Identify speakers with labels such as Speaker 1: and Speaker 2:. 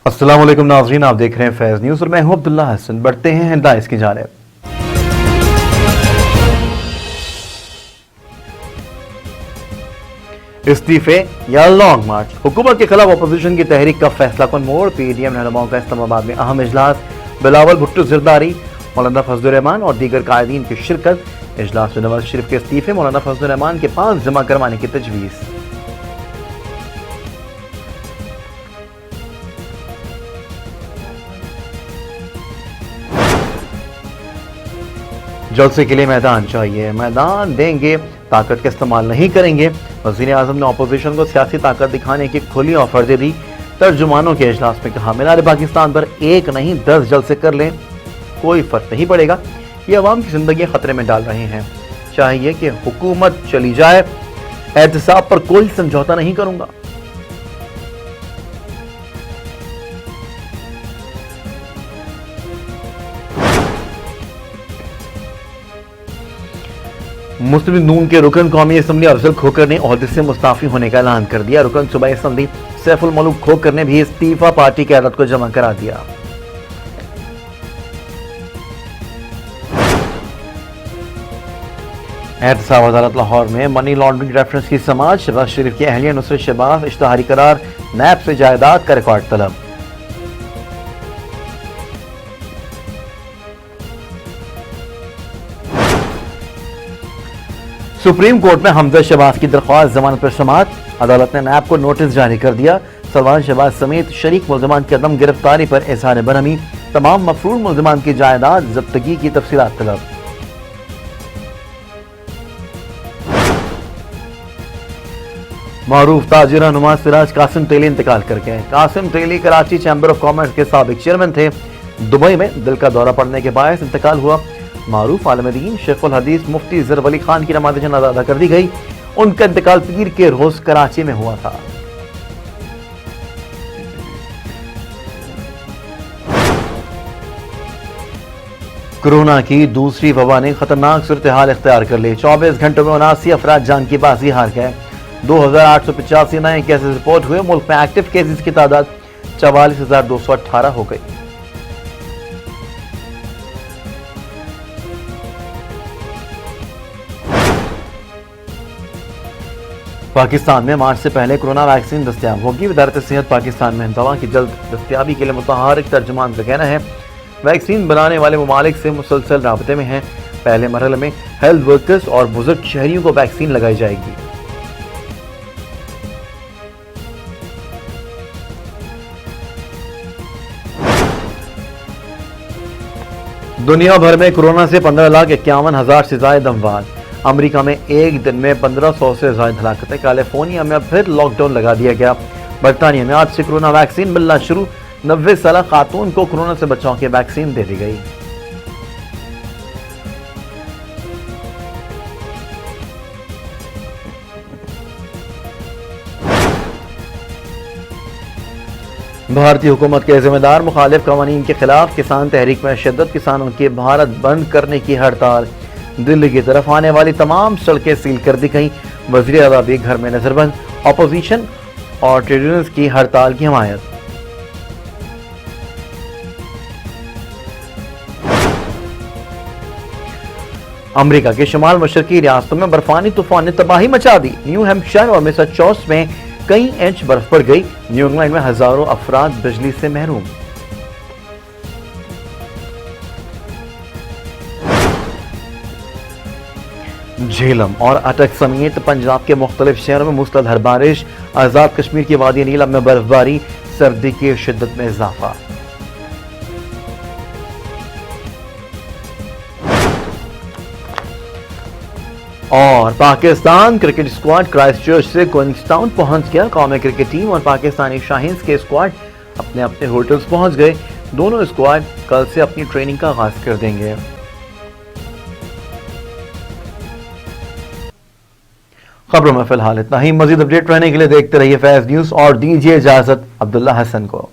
Speaker 1: अस्सलाम वालेकुम नाज़रीन, आप देख रहे हैं फैज़ न्यूज़ और मैं हूं अब्दुल्ला हसन। बढ़ते हैं हेडलाइंस की जानिब। इस्तीफे या लॉन्ग मार्च, हुकूमत के खिलाफ अपोजिशन की तहरीक का फैसला कौन मोड़। पीडीएम रहनुमाओं का इस्लामाबाद में अहम इजलास, बिलावल भुट्टो ज़रदारी, मौलाना फजलुर रहमान और दीगर कायदीन की शिरकत। इजलास में नवाज शरीफ के इस्तीफे, मौलाना फजलुर रहमान के पास जमा करवाने की तजवीज़। जलसे के लिए मैदान चाहिए, मैदान देंगे, ताकत का इस्तेमाल नहीं करेंगे। वज़ीर आज़म ने अपोजिशन को सियासी ताकत दिखाने की खुली ऑफर दे दी। तर्जुमानों के इजलास में कहा, मीनार पाकिस्तान पर एक नहीं 10 जलसे कर लें, कोई फर्क नहीं पड़ेगा। ये अवाम की जिंदगी खतरे में डाल रहे हैं, चाहिए कि हुकूमत चली जाए, एहतसाब पर कोई समझौता नहीं करूंगा। मुस्लिम लीग नून के रुकन कौमी असम्बली अफजल खोकर ने ओहदे से मुस्ताफी होने का ऐलान कर दिया। रुकन सूबाई असम्बली सैफुल मलूक खोकर ने भी इस्तीफा पार्टी क़यादत को जमा करा दिया। एहतसाब अदालत लाहौर में मनी लॉन्ड्रिंग रेफरेंस की समाअत, शहबाज शरीफ की अहलिया नुसरत शहबाज इश्तहारी करार, नैब से जायदाद का रिकॉर्ड तलब। सुप्रीम कोर्ट में हमजा शहबाज की दरख्वास्त जमानत पर समाअत, अदालत ने नैब को नोटिस जारी कर दिया। सलमान शहबाज समेत शरीक मुल्ज़िमान की अदम गिरफ्तारी पर इज़हार बरहमी, तमाम मफरूर मुल्ज़िमान की जायदाद जब्तगी की तफसीलात तलब। मारूफ ताजिर रहनुमा सिराज कासिम तेली इंतकाल कर गए। कासिम तेली कराची चैम्बर ऑफ कॉमर्स के साबिक चेयरमैन थे। दुबई में दिल का दौरा पड़ने के बायस इंतकाल हुआ। मारूफ आलिम दीन शेखुल हदीस मुफ्ती ज़र वली खान की नमाज़ जनाज़ा अदा कर दी गई। उनका इंतकाल पीर के रोज कराची में हुआ था। कोरोना की दूसरी वबा ने खतरनाक सूरत हाल इख्तियार कर ली। 24 घंटों में 79 अफराद जान की बाजी हार गए। 2885 नए केसेस रिपोर्ट हुए। मुल्क में एक्टिव केसेस की तादाद 44,218 हो गई। पाकिस्तान में मार्च से पहले कोरोना वैक्सीन दस्तयाब होगी। वज़ारत सेहत पाकिस्तान में दवा की जल्द दस्तयाबी के लिए मुतहर्रिक तर्जुमान का कहना है, वैक्सीन बनाने वाले ममालिक से मुसलसल राबते में है। पहले मरहले में हेल्थ वर्कर्स और बुजुर्ग शहरियों को वैक्सीन लगाई जाएगी। दुनिया भर में कोरोना से 15,51,000 से ज्यादा अमवात। अमेरिका में एक दिन में 1500 से ज्यादा हलाकतें। कैलिफोर्निया में फिर लॉकडाउन लगा दिया गया। बरतानिया में आज से कोरोना वैक्सीन मिलना शुरू। 90 साल खातून को कोरोना से बचाव की वैक्सीन दे दी गई। भारतीय हुकूमत के जिम्मेदार मुखालिफ कवानीन के खिलाफ किसान तहरीक में शिद्दत। किसानों की भारत बंद करने की हड़ताल। दिल्ली की तरफ आने वाली तमाम सड़कें सील कर दी गई। वज़ीर आज़म भी घर में नजरबंद। अपोजिशन और ट्रेड यूनियंस की हड़ताल की हिमायत। अमेरिका के शुमाल मशरकी रियासतों में बर्फानी तूफान ने तबाही मचा दी। न्यू हैम्पशायर और मैसाचुसेट्स में कई इंच बर्फ पड़ गई। न्यू इंग्लैंड में हजारों अफराद बिजली से महरूम। झेलम और अटक समेत पंजाब के मुख्तलिफ शहरों में मुसलधार बारिश। आजाद कश्मीर की वादी नीलम में बर्फबारी। सर्दी की शिद्दत में इजाफा। और पाकिस्तान क्रिकेट स्क्वाड क्राइस्टचर्च से क्वींसटाउन पहुंच गया। कौमी क्रिकेट टीम और पाकिस्तानी शाहीन्स के स्क्वाड अपने अपने होटल्स पहुंच गए। दोनों स्क्वाड कल से अपनी ट्रेनिंग का आगाज कर देंगे। खबरों में फिलहाल इतना ही। मजीद अपडेट रहने के लिए देखते रहिए फैज़ न्यूज़ और दीजिए इजाजत अब्दुल्ला हसन को।